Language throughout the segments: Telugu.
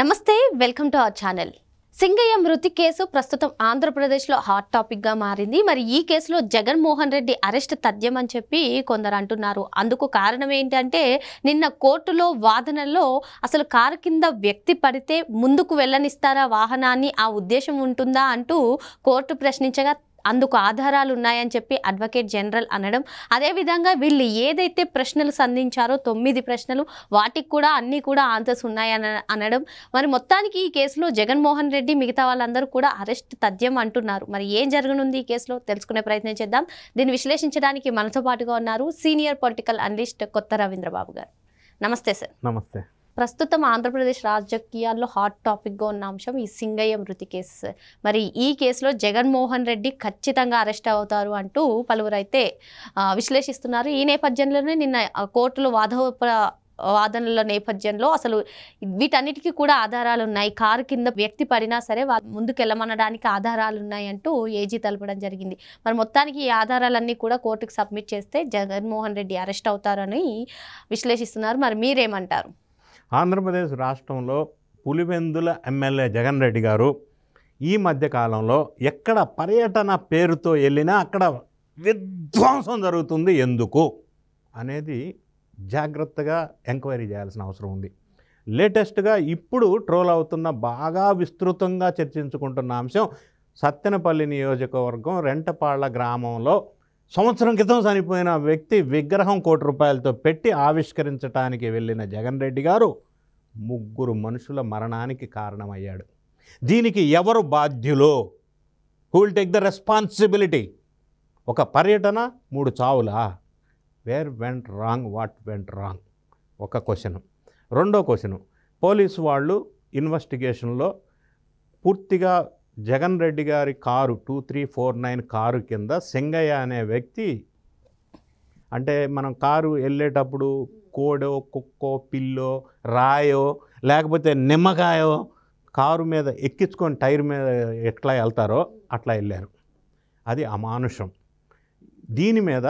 నమస్తే, వెల్కమ్ టు అవర్ ఛానల్. సింగయ్య మృతి కేసు ప్రస్తుతం ఆంధ్రప్రదేశ్లో హాట్ టాపిక్గా మారింది. మరి ఈ కేసులో జగన్మోహన్ రెడ్డి అరెస్ట్ తథ్యం అని చెప్పి కొందరు అంటున్నారు. అందుకు కారణం ఏంటంటే నిన్న కోర్టులో వాదనల్లో అసలు కారు కింద వ్యక్తి పడితే ముందుకు వెళ్ళనిస్తారా వాహనాన్ని, ఆ ఉద్దేశం ఉంటుందా అంటూ కోర్టు ప్రశ్నించగా అందుకు ఆధారాలు ఉన్నాయని చెప్పి అడ్వకేట్ జనరల్ అనడం, అదేవిధంగా వీళ్ళు ఏదైతే ప్రశ్నలు సంధించారో 9 ప్రశ్నలు వాటికి కూడా అన్నీ కూడా ఆన్సర్స్ ఉన్నాయని అనడం. మరి మొత్తానికి ఈ కేసులో జగన్మోహన్ రెడ్డి మిగతా వాళ్ళందరూ కూడా అరెస్ట్ తథ్యం అంటున్నారు. మరి ఏం జరగనుంది ఈ కేసులో తెలుసుకునే ప్రయత్నం చేద్దాం. దీన్ని విశ్లేషించడానికి మనతో పాటుగా ఉన్నారు సీనియర్ పొలిటికల్ అనలిస్ట్ కొత్త రవీంద్రబాబు గారు. నమస్తే సార్. నమస్తే. ప్రస్తుతం ఆంధ్రప్రదేశ్ రాజకీయాల్లో హాట్ టాపిక్గా ఉన్న అంశం ఈ సింగయ్య మృతి కేసు. మరి ఈ కేసులో జగన్మోహన్ రెడ్డి ఖచ్చితంగా అరెస్ట్ అవుతారు అంటూ పలువురు అయితే విశ్లేషిస్తున్నారు. ఈ నేపథ్యంలోనే నిన్న కోర్టులో వాదనల నేపథ్యంలో అసలు వీటన్నిటికీ కూడా ఆధారాలు ఉన్నాయి, కారు కింద వ్యక్తి పడినా సరే ముందుకెళ్ళమనడానికి ఆధారాలు ఉన్నాయి అంటూ ఏజీ తెలపడం జరిగింది. మరి మొత్తానికి ఈ ఆధారాలన్నీ కూడా కోర్టుకు సబ్మిట్ చేస్తే జగన్మోహన్ రెడ్డి అరెస్ట్ అవుతారని విశ్లేషిస్తున్నారు. మరి మీరేమంటారు? ఆంధ్రప్రదేశ్ రాష్ట్రంలో పులివెందుల ఎమ్మెల్యే జగన్ రెడ్డి గారు ఈ మధ్యకాలంలో ఎక్కడ పర్యటన పేరుతో వెళ్ళినా అక్కడ విధ్వంసం జరుగుతుంది ఎందుకు అనేది జాగ్రత్తగా ఎంక్వైరీ చేయాల్సిన అవసరం ఉంది. లేటెస్ట్గా ఇప్పుడు ట్రోల్ అవుతున్న, బాగా విస్తృతంగా చర్చించుకుంటున్న అంశం సత్తెనపల్లి నియోజకవర్గం రెంటపాళ్ల గ్రామంలో సంవత్సరం క్రితం చనిపోయిన వ్యక్తి విగ్రహం ₹1 పెట్టి ఆవిష్కరించడానికి వెళ్ళిన జగన్ రెడ్డి గారు 3 మనుషుల మరణానికి కారణమయ్యాడు. దీనికి ఎవరు బాధ్యులో? Who will take the responsibility? ఒక పర్యటన 3 చావులా? Where went wrong, what went wrong? ఒక క్వశ్చను. రెండో క్వశ్చను, పోలీసు వాళ్ళు ఇన్వెస్టిగేషన్లో పూర్తిగా జగన్ రెడ్డి గారి కారు 2349 కారు కింద సింగయ్య అనే వ్యక్తి, అంటే మనం కారు వెళ్ళేటప్పుడు కోడో, కుక్కో, పిల్లో, రాయో లేకపోతే నిమ్మకాయో కారు మీద ఎక్కించుకొని టైర్ మీద ఎట్లా వెళ్తారో అట్లా వెళ్ళారు. అది అమానుషం. దీని మీద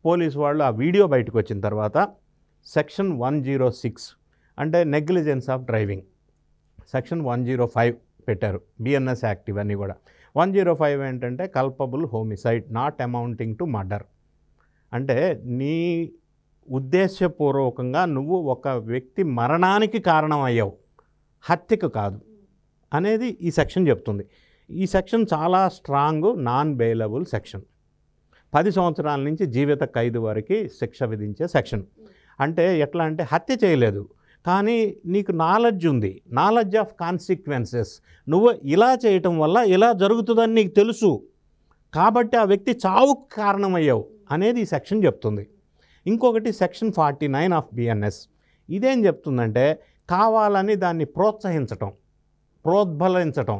పోలీసు వాళ్ళు ఆ వీడియో బయటకు వచ్చిన తర్వాత సెక్షన్ 106 అంటే నెగ్లిజెన్స్ ఆఫ్ డ్రైవింగ్, సెక్షన్ 105 పెట్టారు. బిఎన్ఎస్ యాక్ట్ ఇవన్నీ కూడా. 105 ఏంటంటే culpable homicide not amounting to murder, అంటే నీ ఉద్దేశపూర్వకంగా నువ్వు ఒక వ్యక్తి మరణానికి కారణం అయ్యావు, హత్యకు కాదు అనేది ఈ సెక్షన్ చెప్తుంది. ఈ సెక్షన్ చాలా స్ట్రాంగ్, నాన్ బెయిలబుల్ సెక్షన్. 10 సంవత్సరాల నుంచి జీవిత ఖైదు వరకు శిక్ష విధించే సెక్షన్. అంటే ఎట్లా అంటే హత్య చేయలేదు కానీ నీకు నాలెడ్జ్ ఉంది, నాలెడ్జ్ ఆఫ్ కాన్సిక్వెన్సెస్, నువ్వు ఇలా చేయటం వల్ల ఇలా జరుగుతుందని నీకు తెలుసు కాబట్టి ఆ వ్యక్తి చావుకు కారణమయ్యావు అనేది ఈ సెక్షన్ చెప్తుంది. ఇంకొకటి సెక్షన్ 49 ఆఫ్ బిఎన్ఎస్. ఇదేం చెప్తుందంటే కావాలని దాన్ని ప్రోత్సహించటం, ప్రోద్బలించటం,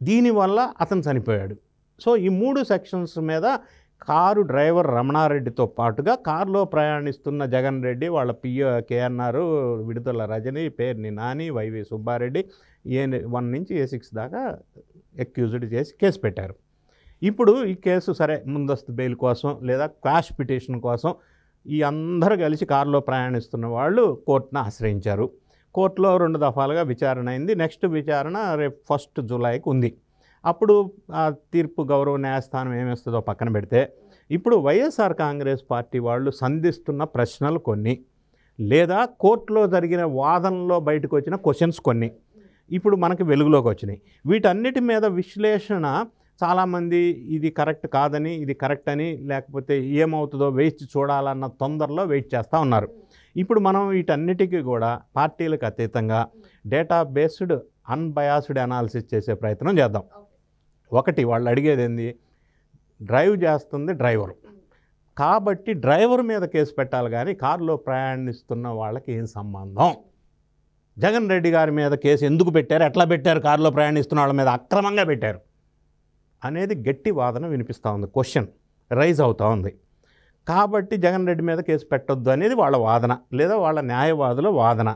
దీనివల్ల అతను చనిపోయాడు. సో ఈ 3 సెక్షన్స్ మీద కారు డ్రైవర్ రమణారెడ్డితో పాటుగా కారులో ప్రయాణిస్తున్న జగన్ రెడ్డి, వాళ్ళ పిఓ కేఎన్ఆర్, విడుదల రజని, పేర్ని నాని, వైవి సుబ్బారెడ్డి A1 నుంచి A6 దాకా అక్యూజ్డ్ చేసి కేసు పెట్టారు. ఇప్పుడు ఈ కేసు సరే ముందస్తు బెయిల్ కోసం లేదా క్వాష్ పిటిషన్ కోసం ఈ అందరూ కలిసి కారులో ప్రయాణిస్తున్న వాళ్ళు కోర్టును ఆశ్రయించారు. కోర్టులో 2 దఫాలుగా విచారణ అయింది. నెక్స్ట్ విచారణ రేపు 1 జూలైకి ఉంది. అప్పుడు ఆ తీర్పు గౌరవ న్యాయస్థానం ఏమేస్తుందో పక్కన పెడితే ఇప్పుడు వైఎస్ఆర్ కాంగ్రెస్ పార్టీ వాళ్ళు సంధిస్తున్న ప్రశ్నలు కొన్ని, లేదా కోర్టులో జరిగిన వాదనలో బయటకు వచ్చిన క్వశ్చన్స్ కొన్ని ఇప్పుడు మనకి వెలుగులోకి వచ్చినాయి. వీటన్నిటి మీద విశ్లేషణ చాలామంది ఇది కరెక్ట్ కాదని, ఇది కరెక్ట్ అని, లేకపోతే ఏమవుతుందో వేచి చూడాలన్న తొందరలో వెయిట్ చేస్తూ ఉన్నారు. ఇప్పుడు మనం వీటన్నిటికీ కూడా పార్టీలకు అతీతంగా డేటా బేస్డ్ అన్బయాస్డ్ అనాలిసిస్ చేసే ప్రయత్నం చేద్దాం. ఒకటి, వాళ్ళు అడిగేది ఏంది? డ్రైవ్ చేస్తుంది డ్రైవరు కాబట్టి డ్రైవర్ మీద కేసు పెట్టాలి కానీ కారులో ప్రయాణిస్తున్న వాళ్ళకి ఏం సంబంధం? జగన్ రెడ్డి గారి మీద కేసు ఎందుకు పెట్టారు, ఎట్లా పెట్టారు, కారులో ప్రయాణిస్తున్న వాళ్ళ మీద అక్రమంగా పెట్టారు అనేది గట్టి వాదన వినిపిస్తూ ఉంది, క్వశ్చన్ రైజ్ అవుతూ ఉంది. కాబట్టి జగన్ రెడ్డి మీద కేసు పెట్టొద్దు అనేది వాళ్ళ వాదన, లేదా వాళ్ళ న్యాయవాదుల వాదన.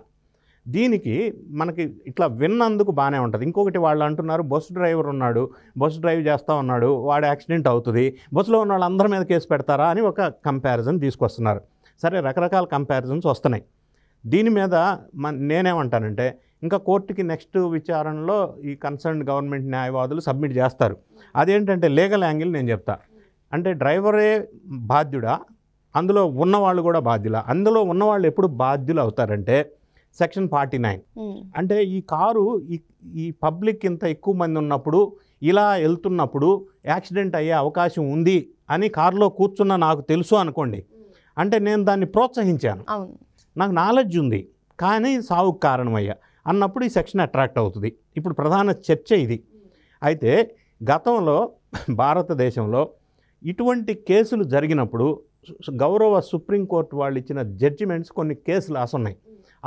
దీనికి మనకి ఇట్లా విన్నందుకు బాగానే ఉంటుంది. ఇంకొకటి వాళ్ళు అంటున్నారు బస్సు డ్రైవర్ ఉన్నాడు, బస్సు డ్రైవ్ చేస్తూ ఉన్నాడు, వాడు యాక్సిడెంట్ అవుతుంది, బస్సులో ఉన్న వాళ్ళందరి మీద కేసు పెడతారా అని ఒక కంపారిజన్ తీసుకొస్తున్నారు. సరే, రకరకాల కంపారిజన్స్ వస్తున్నాయి. దీని మీద నేనేమంటానంటే ఇంకా కోర్టుకి నెక్స్ట్ విచారణలో ఈ కన్సర్న్ గవర్నమెంట్ న్యాయవాదులు సబ్మిట్ చేస్తారు. అదేంటంటే లీగల్ యాంగిల్ నేను చెప్తా. అంటే డ్రైవరే బాధ్యుడా, అందులో ఉన్నవాళ్ళు కూడా బాధ్యులా? అందులో ఉన్నవాళ్ళు ఎప్పుడు బాధ్యులు అవుతారంటే సెక్షన్ 49. అంటే ఈ కారు ఈ పబ్లిక్ ఇంత ఎక్కువ మంది ఉన్నప్పుడు ఇలా వెళ్తున్నప్పుడు యాక్సిడెంట్ అయ్యే అవకాశం ఉంది అని కారులో కూర్చున్న నాకు తెలుసు అనుకోండి, అంటే నేను దాన్ని ప్రోత్సహించాను, నాకు నాలెడ్జ్ ఉంది, కానీ సావుకు కారణమయ్యా అన్నప్పుడు ఈ సెక్షన్ అట్రాక్ట్ అవుతుంది. ఇప్పుడు ప్రధాన చర్చ ఇది. అయితే గతంలో భారతదేశంలో ఇటువంటి కేసులు జరిగినప్పుడు గౌరవ సుప్రీంకోర్టు వాళ్ళు ఇచ్చిన జడ్జిమెంట్స్ కొన్ని కేసులు ఉన్నాయి.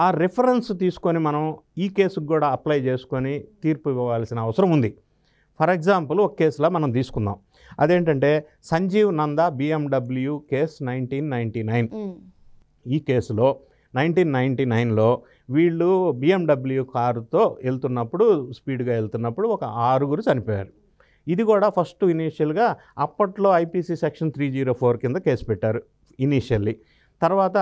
ఆ రెఫరెన్స్ తీసుకొని మనం ఈ కేసుకు కూడా అప్లై చేసుకొని తీర్పు ఇవ్వాల్సిన అవసరం ఉంది. ఫర్ ఎగ్జాంపుల్ ఒక కేసులో మనం తీసుకుందాం. అదేంటంటే సంజీవ్ నందా BMW కేసు 1999. ఈ కేసులో 1999లో వీళ్ళు BMW కారుతో వెళ్తున్నప్పుడు, స్పీడ్గా వెళ్తున్నప్పుడు ఒక 6 చనిపోయారు. ఇది కూడా ఫస్ట్ ఇనీషియల్గా అప్పట్లో IPC సెక్షన్ 304 కింద కేసు పెట్టారు ఇనీషియల్లీ. తర్వాత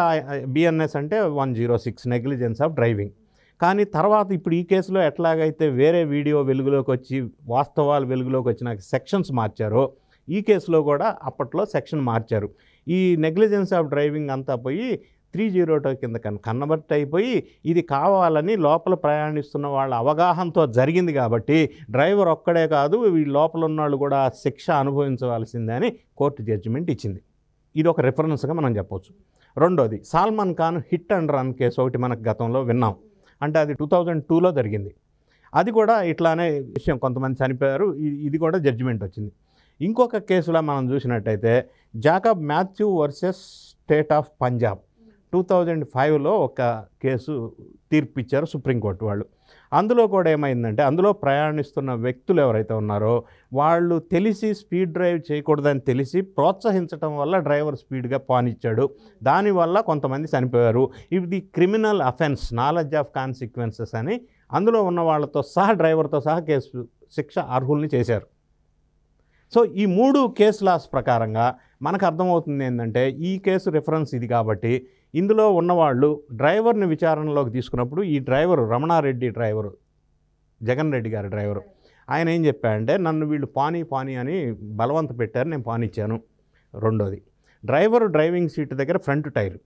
BNS అంటే 106 నెగ్లిజెన్స్ ఆఫ్ డ్రైవింగ్. కానీ తర్వాత ఇప్పుడు ఈ కేసులో ఎట్లాగైతే వేరే వీడియో వెలుగులోకి వచ్చి వాస్తవాలు వెలుగులోకి వచ్చిన సెక్షన్స్ మార్చారో, ఈ కేసులో కూడా అప్పట్లో సెక్షన్ మార్చారు. ఈ నెగ్లిజెన్స్ ఆఫ్ డ్రైవింగ్ అంతా పోయి 302 కింద కన్వర్ట్ అయిపోయి ఇది కావాలని లోపల ప్రయాణిస్తున్న వాళ్ళ అవగాహనతో జరిగింది కాబట్టి డ్రైవర్ ఒక్కడే కాదు, ఈ లోపల ఉన్నవాళ్ళు కూడా శిక్ష అనుభవించవలసిందే అని కోర్టు జడ్జిమెంట్ ఇచ్చింది. ఇది ఒక రిఫరెన్స్గా మనం చెప్పవచ్చు. రెండోది Salman Khan hit and run case ఒకటి మనకు గతంలో విన్నాం. అంటే అది 2002లో జరిగింది. అది కూడా ఇట్లానే విషయం, కొంతమంది చనిపోయారు, ఇది కూడా జడ్జిమెంట్ వచ్చింది. ఇంకొక కేసులో మనం చూసినట్టయితే Jacob Mathew versus State of Punjab 2005లో ఒక కేసు తీర్పు ఇచ్చారు సుప్రీంకోర్టు వాళ్ళు. అందులో కూడా ఏమైందంటే అందులో ప్రయాణిస్తున్న వ్యక్తులు ఎవరైతే ఉన్నారో వాళ్ళు తెలిసి స్పీడ్ డ్రైవ్ చేయకూడదని తెలిసి ప్రోత్సహించడం వల్ల డ్రైవర్ స్పీడ్గా పానిచ్చాడు, దానివల్ల కొంతమంది చనిపోయారు. ఇది criminal offence, knowledge of consequences అని అందులో ఉన్న వాళ్ళతో సహా డ్రైవర్తో సహా కేసు శిక్ష అర్హుల్ని చేశారు. సో ఈ 3 కేసు లాస్ ప్రకారంగా మనకు అర్థమవుతుంది ఏంటంటే ఈ కేసు రిఫరెన్స్ ఇది కాబట్టి ఇందులో ఉన్నవాళ్ళు డ్రైవర్ని విచారణలోకి తీసుకున్నప్పుడు ఈ డ్రైవరు రమణారెడ్డి డ్రైవరు, జగన్ రెడ్డి గారి డ్రైవరు, ఆయన ఏం చెప్పాడంటే నన్ను వీళ్ళు పానీ అని బలవంత పెట్టారు, నేను పానిచ్చాను. రెండోది డ్రైవరు డ్రైవింగ్ సీట్ దగ్గర ఫ్రంట్ టైర్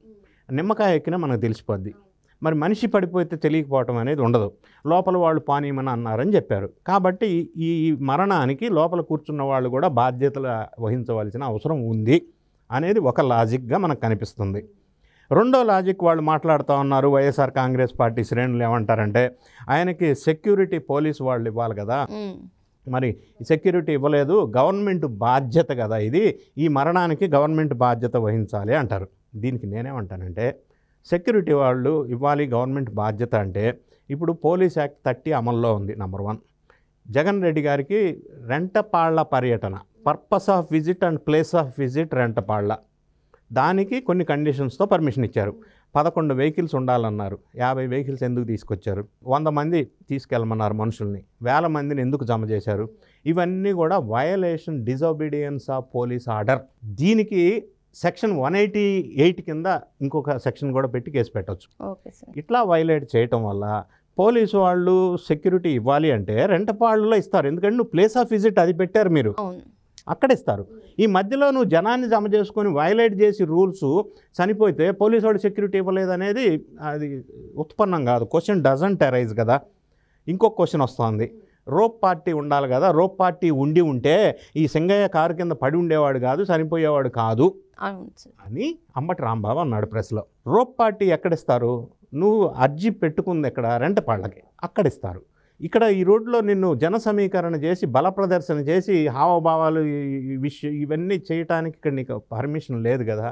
నిమ్మకాయ ఎక్కినా మనకు తెలిసిపోద్ది, మరి మనిషి పడిపోతే తెలియకపోవటం అనేది ఉండదు, లోపల వాళ్ళు పానీయమని అన్నారని చెప్పారు. కాబట్టి ఈ మరణానికి లోపల కూర్చున్న వాళ్ళు కూడా బాధ్యతలు వహించవలసిన అవసరం ఉంది అనేది ఒక లాజిక్గా మనకు కనిపిస్తుంది. రెండో లాజిక్ వాళ్ళు మాట్లాడుతూ ఉన్నారు, వైఎస్ఆర్ కాంగ్రెస్ పార్టీ శ్రేణులు ఏమంటారంటే ఆయనకి సెక్యూరిటీ పోలీసు వాళ్ళు ఇవ్వాలి కదా, మరి సెక్యూరిటీ ఇవ్వలేదు, గవర్నమెంట్ బాధ్యత కదా ఇది, ఈ మరణానికి గవర్నమెంట్ బాధ్యత వహించాలి అంటారు. దీనికి నేనేమంటానంటే సెక్యూరిటీ వాళ్ళు ఇవ్వాలి, గవర్నమెంట్ బాధ్యత అంటే ఇప్పుడు పోలీస్ యాక్ట్ 30 అమల్లో ఉంది. నెంబర్ 1, జగన్ రెడ్డి గారికి రెంటపాళ్ల పర్యటన, purpose of visit and place of visit Rentapalla, దానికి కొన్ని కండిషన్స్తో పర్మిషన్ ఇచ్చారు. 11 వెహికల్స్ ఉండాలన్నారు, 50 వెహికల్స్ ఎందుకు తీసుకొచ్చారు, 100 మంది తీసుకెళ్ళమన్నారు మనుషుల్ని, 1000 మందిని ఎందుకు జమ చేశారు, ఇవన్నీ కూడా violation, disobedience of police order. దీనికి సెక్షన్ 188 కింద ఇంకొక సెక్షన్ కూడా పెట్టి కేసు పెట్టవచ్చు. ఇట్లా వైలేట్ చేయటం వల్ల పోలీసు వాళ్ళు సెక్యూరిటీ ఇవ్వాలి అంటే రెంటపాళ్ళలో ఇస్తారు, ఎందుకంటే నువ్వు ప్లేస్ ఆఫ్ విజిట్ అది పెట్టారు మీరు, అక్కడ ఇస్తారు. ఈ మధ్యలో నువ్వు జనాన్ని జమ చేసుకొని వైలేట్ చేసి రూల్స్ చనిపోతే పోలీసు వాడు సెక్యూరిటీ ఇవ్వలేదు అనేది అది ఉత్పన్నం కాదు, క్వశ్చన్ డజంట్ అరైజ్ కదా. ఇంకొక క్వశ్చన్ వస్తుంది, రోప్ పార్టీ ఉండాలి కదా, రోప్ పార్టీ ఉంటే ఈ సింగయ్య కారు కింద పడి ఉండేవాడు కాదు, చనిపోయేవాడు కాదు అని అంబటి రాంబాబు అన్నాడు ప్రెస్లో. రోప్ పార్టీ ఎక్కడిస్తారు, నువ్వు అర్జీ పెట్టుకుంది ఎక్కడ, రెంటపాళ్ళకి, అక్కడ ఇస్తారు. ఇక్కడ ఈ రోడ్లో నిన్ను జన సమీకరణ చేసి బల ప్రదర్శన చేసి హావభావాలు ఇవన్నీ చేయటానికి ఇక్కడ నీకు పర్మిషన్ లేదు కదా,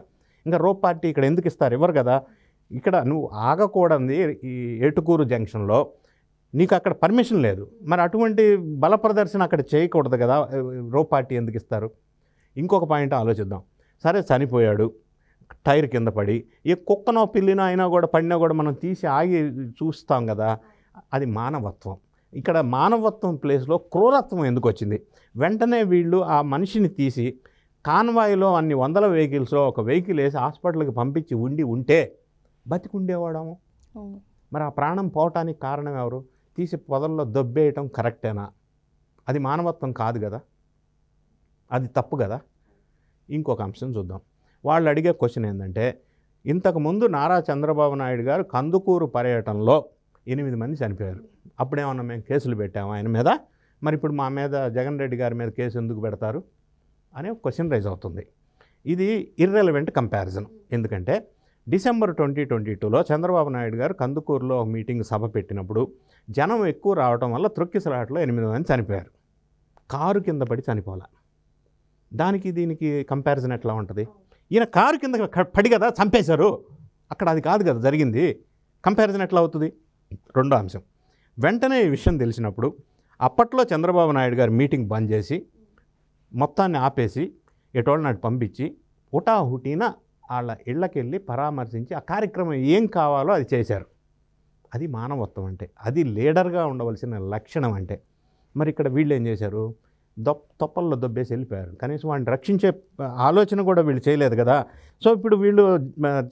ఇంకా రోప్ పార్టీ ఇక్కడ ఎందుకు ఇస్తారు, ఇవ్వరు కదా. ఇక్కడ నువ్వు ఆగకూడదు ఈ ఏటుకూరు జంక్షన్లో, నీకు అక్కడ పర్మిషన్ లేదు, మరి అటువంటి బల ప్రదర్శన అక్కడ చేయకూడదు కదా, రోప్ పార్టీ ఎందుకు ఇస్తారు. ఇంకొక పాయింట్ ఆలోచిద్దాం. సరే చనిపోయాడు, టైర్ కింద పడి, ఏ కుక్కనో పిల్లినో అయినా కూడా పడినా కూడా మనం తీసి ఆగి చూస్తాం కదా, అది మానవత్వం. ఇక్కడ మానవత్వం ప్లేస్లో క్రూరత్వం ఎందుకు వచ్చింది? వెంటనే వీళ్ళు ఆ మనిషిని తీసి కాన్వాయ్లో అన్ని వందల వెహికల్స్లో ఒక వెహికల్ వేసి హాస్పిటల్కి పంపించి ఉంటే బతికుండేవాడము. మరి ఆ ప్రాణం పోవటానికి కారణం ఎవరు? తీసి పొదల్లో దొబ్బేయటం కరెక్టేనా? అది మానవత్వం కాదు కదా, అది తప్పు కదా. ఇంకొక అంశం చూద్దాం. వాళ్ళు అడిగే క్వశ్చన్ ఏంటంటే, ఇంతకుముందు నారా చంద్రబాబు నాయుడు గారు కందుకూరు పర్యటనలో 8 మంది చనిపోయారు. అప్పుడేమన్నా మేము కేసులు పెట్టాము ఆయన మీద, మరి ఇప్పుడు మా మీద జగన్ రెడ్డి గారి మీద కేసు ఎందుకు పెడతారు అనే క్వశ్చన్ రైజ్ అవుతుంది. ఇది ఇర్రెలవెంట్ కంపారిజన్. ఎందుకంటే డిసెంబర్ 2022లో చంద్రబాబు నాయుడు గారు కందుకూరులో మీటింగ్ సభ పెట్టినప్పుడు జనం ఎక్కువ రావడం వల్ల త్రొక్కిసలాటలో 8 మంది చనిపోయారు. కారు కింద పడి చనిపోలే. దానికి దీనికి కంపారిజన్ ఎట్లా ఉంటుంది? ఈయన కారు కింద పడి కదా చంపేశారు, అక్కడ అది కాదు కదా జరిగింది. కంపారిజన్ ఎట్లా అవుతుంది? రెండో అంశం, వెంటనే ఈ విషయం తెలిసినప్పుడు అప్పట్లో చంద్రబాబు నాయుడు గారు మీటింగ్ బంద్ చేసి మొత్తాన్ని ఆపేసి ఎటోళ్ళ నాటి పంపించి హుటాహుటీన వాళ్ళ ఇళ్ళకెళ్ళి పరామర్శించి ఆ కార్యక్రమం ఏం కావాలో అది చేశారు. అది మానవత్వం అంటే, అది లీడర్గా ఉండవలసిన లక్షణం అంటే. మరి ఇక్కడ వీళ్ళు ఏం చేశారు? తొప్పల్లో దొబ్బేసి వెళ్ళిపోయారు. కనీసం వాడిని రక్షించే ఆలోచన కూడా వీళ్ళు చేయలేదు కదా. సో ఇప్పుడు వీళ్ళు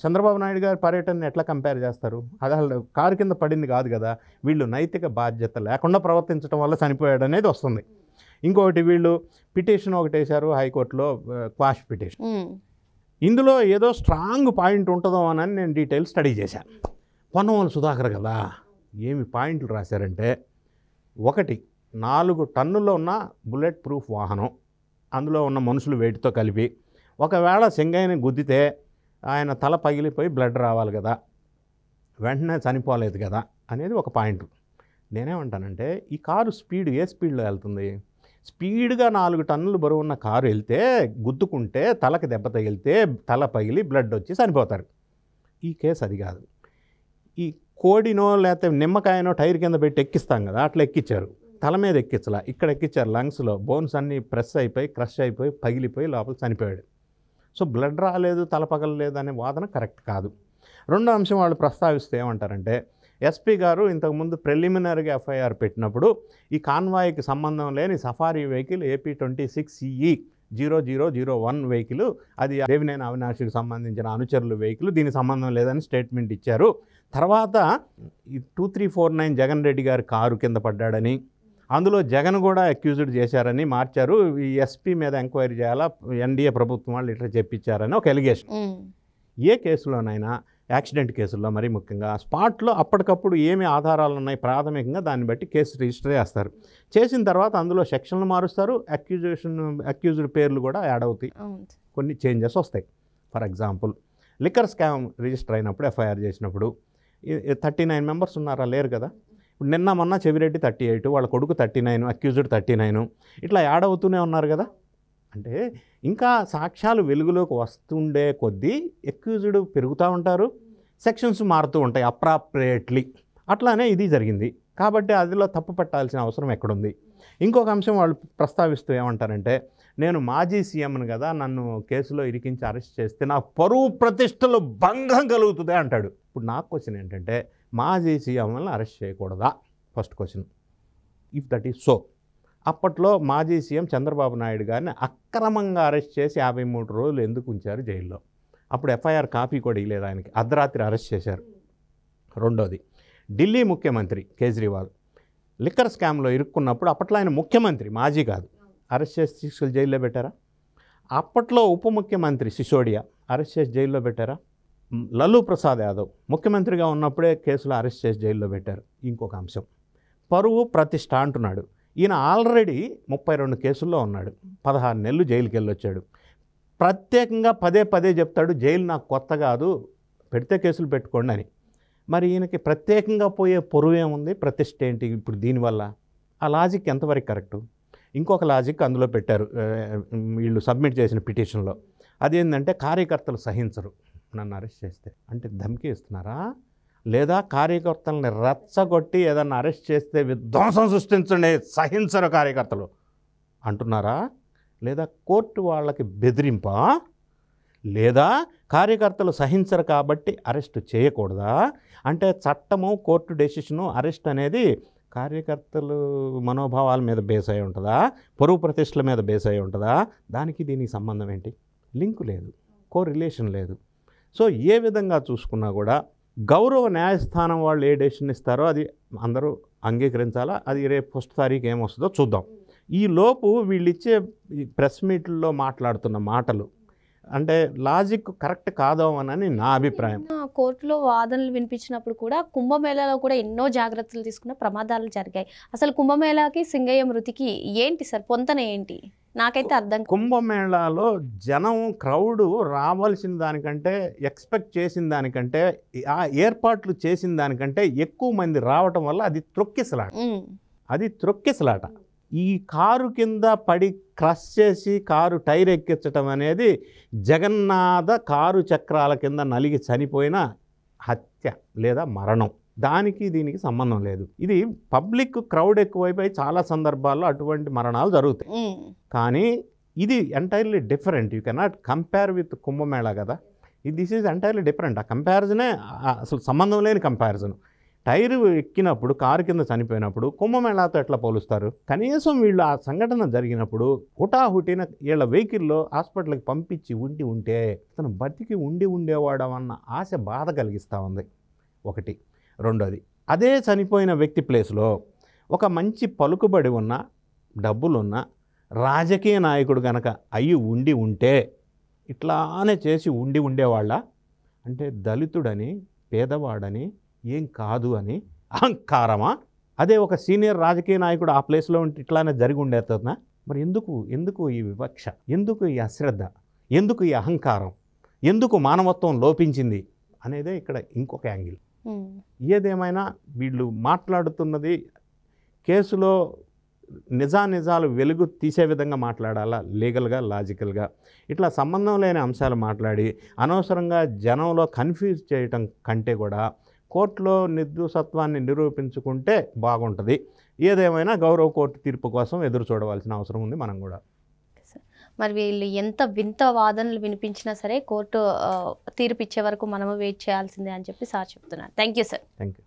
చంద్రబాబు నాయుడు గారి పర్యటనని ఎట్లా కంపేర్ చేస్తారు? అది కారు కింద పడింది కాదు కదా, వీళ్ళు నైతిక బాధ్యత లేకుండా ప్రవర్తించడం వల్ల చనిపోయాడు అనేది వస్తుంది. ఇంకొకటి, వీళ్ళు పిటిషన్ ఒకటి వేశారు హైకోర్టులో, క్వాష్ పిటిషన్. ఇందులో ఏదో స్ట్రాంగ్ పాయింట్ ఉంటుందో అని నేను డీటెయిల్ స్టడీ చేశాను. పొన్నవోలు సుధాకర్ కదా, ఏమి పాయింట్లు రాశారంటే, 1, 4 టన్నుల్లో ఉన్న బుల్లెట్ ప్రూఫ్ వాహనం, అందులో ఉన్న మనుషులు వెయిట్తో కలిపి ఒకవేళ సింగయ్యని గుద్దితే ఆయన తల పగిలిపోయి బ్లడ్ రావాలి కదా, వెంటనే చనిపోలేదు కదా అనేది ఒక పాయింట్. నేనేమంటానంటే, ఈ కారు స్పీడ్ ఏ స్పీడ్లో వెళ్తుంది? స్పీడ్గా 4 టన్నులు బరువు ఉన్న కారు వెళ్తే గుద్దుకుంటే తలకి దెబ్బ తగిలితే తల పగిలి బ్లడ్ వచ్చి చనిపోతారు. ఈ కేసు అది కాదు. ఈ కోడినో లేకపోతే నిమ్మకాయనో టైర్ కింద పెట్టి ఎక్కిస్తాం కదా, అట్లా ఎక్కించారు. తల మీద ఎక్కించలా, ఇక్కడ ఎక్కించారు. లంగ్స్లో బోన్స్ అన్నీ ప్రెస్ అయిపోయి క్రష్ అయిపోయి పగిలిపోయి లోపల చనిపోయాడు. సో బ్లడ్ రాలేదు, తల పగలలేదు అనే వాదన కరెక్ట్ కాదు. రెండో అంశం వాళ్ళు ప్రస్తావిస్తే ఏమంటారంటే, ఎస్పీ గారు ఇంతకుముందు ప్రిలిమినరీగా ఎఫ్ఐఆర్ పెట్టినప్పుడు ఈ కాన్వాయ్కి సంబంధం లేని సఫారీ వెహికల్ AP26CE 0001 వెహికల్, అది దేవినేని అవినాష్కి సంబంధించిన అనుచరుల వెహికల్, దీనికి సంబంధం లేదని స్టేట్మెంట్ ఇచ్చారు. తర్వాత ఈ 2349 జగన్ రెడ్డి గారి కారు కింద పడ్డాడని, అందులో జగన్ కూడా అక్యూజ్డ్ చేశారని మార్చారు. ఈ ఎస్పీ మీద ఎంక్వైరీ చేయాలా, ఎన్డీఏ ప్రభుత్వం వాళ్ళు ఇట్లా చెప్పించారని ఒక ఎలిగేషన్. ఏ కేసులోనైనా, యాక్సిడెంట్ కేసుల్లో మరీ ముఖ్యంగా, స్పాట్లో అప్పటికప్పుడు ఏమి ఆధారాలు ఉన్నాయి ప్రాథమికంగా దాన్ని బట్టి కేసు రిజిస్టర్ చేస్తారు. చేసిన తర్వాత అందులో సెక్షన్లు మారుస్తారు, అక్యూజ్డ్ పేర్లు కూడా యాడ్ అవుతాయి, కొన్ని చేంజెస్ వస్తాయి. For example, liquor scam register అయినప్పుడు ఎఫ్ఐఆర్ చేసినప్పుడు 39 మెంబర్స్ ఉన్నారా? లేరు కదా. ఇప్పుడు నిన్న మొన్న చెవిరెడ్డి 38, వాళ్ళ కొడుకు 39, అక్యూజ్డ్ 39, ఇట్లా యాడ్ అవుతూనే ఉన్నారు కదా. అంటే ఇంకా సాక్ష్యాలు వెలుగులోకి వస్తుండే కొద్దీ అక్యూజ్డ్ పెరుగుతూ ఉంటారు, సెక్షన్స్ మారుతూ ఉంటాయి అప్రాప్రియేట్లీ. అట్లానే ఇది జరిగింది కాబట్టి అదిలో తప్పు పట్టాల్సిన అవసరం ఎక్కడుంది? ఇంకొక అంశం వాళ్ళు ప్రస్తావిస్తూ ఏమంటారంటే, నేను మాజీ సీఎంను కదా, నన్ను కేసులో ఇరికించి అరెస్ట్ చేస్తే నా పరువు ప్రతిష్టలు భంగం కలుగుతుంది అంటాడు. ఇప్పుడు నా క్వశ్చన్ ఏంటంటే, మాజీ సీఎం వల్ల అరెస్ట్ చేయకూడదా? First question. If that is so, అప్పట్లో మాజీ సీఎం చంద్రబాబు నాయుడు గారిని అక్రమంగా అరెస్ట్ చేసి 53 రోజులు ఎందుకు ఉంచారు జైల్లో? అప్పుడు ఎఫ్ఐఆర్ కాపీ కూడా ఇవ్వలేదు ఆయనకి, అర్ధరాత్రి అరెస్ట్ చేశారు. రెండోది, ఢిల్లీ ముఖ్యమంత్రి కేజ్రీవాల్ లిక్కర్ స్కామ్లో ఇరుక్కున్నప్పుడు, అప్పట్లో ఆయన ముఖ్యమంత్రి, మాజీ కాదు, అరెస్ట్ చేసి తీసుకెళ్ళి జైల్లో పెట్టారా? అప్పట్లో ఉప ముఖ్యమంత్రి సిసోడియా అరెస్ట్ చేసి జైల్లో పెట్టారా? లల్లూ ప్రసాద్ యాదవ్ ముఖ్యమంత్రిగా ఉన్నప్పుడే కేసులో అరెస్ట్ చేసి జైల్లో పెట్టారు. ఇంకొక అంశం, పరువు ప్రతిష్ట అంటున్నాడు. ఈయన ఆల్రెడీ 32 కేసుల్లో ఉన్నాడు, 16 నెలలు జైలుకి వెళ్ళొచ్చాడు. ప్రత్యేకంగా పదే చెప్తాడు, జైలు నాకు కొత్త కాదు, పెడితే కేసులు పెట్టుకోండి అని. మరి ఈయనకి ప్రత్యేకంగా పోయే పొరువు ఏముంది, ప్రతిష్ట ఏంటి ఇప్పుడు దీనివల్ల? ఆ లాజిక్ ఎంతవరకు కరెక్టు? ఇంకొక లాజిక్ అందులో పెట్టారు వీళ్ళు సబ్మిట్ చేసిన పిటిషన్లో. అదేంటంటే, కార్యకర్తలు సహించరు నన్ను అరెస్ట్ చేస్తే. అంటే ధమ్కి ఇస్తున్నారా? లేదా కార్యకర్తలని రెచ్చగొట్టి ఏదన్నా అరెస్ట్ చేస్తే విధ్వంసం సృష్టించండి, సహించరు కార్యకర్తలు అంటున్నారా? లేదా కోర్టు వాళ్ళకి బెదిరింపా? లేదా కార్యకర్తలు సహించరు కాబట్టి అరెస్ట్ చేయకూడదా? అంటే చట్టము, కోర్టు డెసిషను, అరెస్ట్ అనేది కార్యకర్తలు మనోభావాల మీద బేస్ అయి ఉంటుందా, పరువు ప్రతిష్టల మీద బేస్ అయి ఉంటుందా? దానికి దీనికి సంబంధం ఏంటి? లింకు లేదు, కో రిలేషన్ లేదు. సో ఏ విధంగా చూసుకున్నా కూడా గౌరవ న్యాయస్థానం వాళ్ళు ఏ డెసిషన్ ఇస్తారో అది అందరూ అంగీకరించాలా. అది రేపు 1 తారీఖు ఏమొస్తుందో చూద్దాం. ఈ లోపు వీళ్ళు ఇచ్చే ప్రెస్ మీట్లలో మాట్లాడుతున్న మాటలు అంటే లాజిక్ కరెక్ట్ కాదామని నా అభిప్రాయం. కోర్టులో వాదనలు వినిపించినప్పుడు కూడా కుంభమేళాలో కూడా ఎన్నో జాగ్రత్తలు తీసుకున్న ప్రమాదాలు జరిగాయి. అసలు కుంభమేళాకి సింగయ్య మృతికి ఏంటి సార్ పొంతన ఏంటి? నాకైతే అర్థం కుంభమేళాలో జనం క్రౌడ్ రావాల్సిన దానికంటే ఎక్స్పెక్ట్ చేసిన దానికంటే ఆ ఏర్పాట్లు చేసిన దానికంటే ఎక్కువ మంది రావటం వల్ల అది త్రొక్కిసలాట. ఈ కారు కింద పడి క్రష్ చేసి కారు టైర్ ఎక్కించటం అనేది జగన్నాథ కారు చక్రాల కింద నలిగి చనిపోయిన హత్య లేదా మరణం. దానికి దీనికి సంబంధం లేదు. ఇది పబ్లిక్ క్రౌడ్ ఎక్కువైపోయి చాలా సందర్భాల్లో అటువంటి మరణాలు జరుగుతాయి. కానీ ఇది entirely different. You cannot compare with Kumbh Mela కదా. This is entirely different. ఆ కంపారిజనే అసలు సంబంధం లేని కంపారిజన్. టైరు ఎక్కినప్పుడు కారు కింద చనిపోయినప్పుడు కుంభమేళాతో ఎట్లా పోలుస్తారు? కనీసం వీళ్ళు ఆ సంఘటన జరిగినప్పుడు హుటాహుటిన వీళ్ళ వెహికల్లో హాస్పిటల్కి పంపించి ఉంటే తను బతికి ఉండేవాడు అన్న ఆశ బాధ కలిగిస్తూ ఉంది. ఒకటి. రెండోది, అదే చనిపోయిన వ్యక్తి ప్లేస్లో ఒక మంచి పలుకుబడి ఉన్న డబ్బులున్న రాజకీయ నాయకుడు కనుక ఉంటే ఇట్లానే చేసి ఉండేవాళ్ళ అంటే దళితుడని పేదవాడని ఏం కాదు అని అహంకారమా? అదే ఒక సీనియర్ రాజకీయ నాయకుడు ఆ ప్లేస్లో ఉంటే ఇట్లానే జరిగి ఉండేస్తున్నా? మరి ఎందుకు ఈ వివక్ష? ఎందుకు ఈ అశ్రద్ధ? ఎందుకు ఈ అహంకారం? ఎందుకు మానవత్వం లోపించింది అనేదే ఇక్కడ ఇంకొక యాంగిల్. ఏదేమైనా వీళ్ళు మాట్లాడుతున్నది కేసులో నిజాలు వెలుగు తీసే విధంగా మాట్లాడాలా, లీగల్గా లాజికల్గా. ఇట్లా సంబంధం లేని అంశాలు మాట్లాడి అనవసరంగా జనంలో కన్ఫ్యూజ్ చేయటం కంటే కూడా కోర్టులో నిర్దోషత్వాన్ని నిరూపించుకుంటే బాగుంటుంది. ఏదేమైనా గౌరవ కోర్టు తీర్పు కోసం ఎదురు చూడవలసిన అవసరం ఉంది మనం కూడా. మరి వీళ్ళు ఎంత వింత వాదనలు వినిపించినా సరే కోర్టు తీర్పు ఇచ్చే వరకు మనము వెయిట్ చేయాల్సిందే అని చెప్పి సార్ చెప్తున్నారు. Thank you sir. Thank you.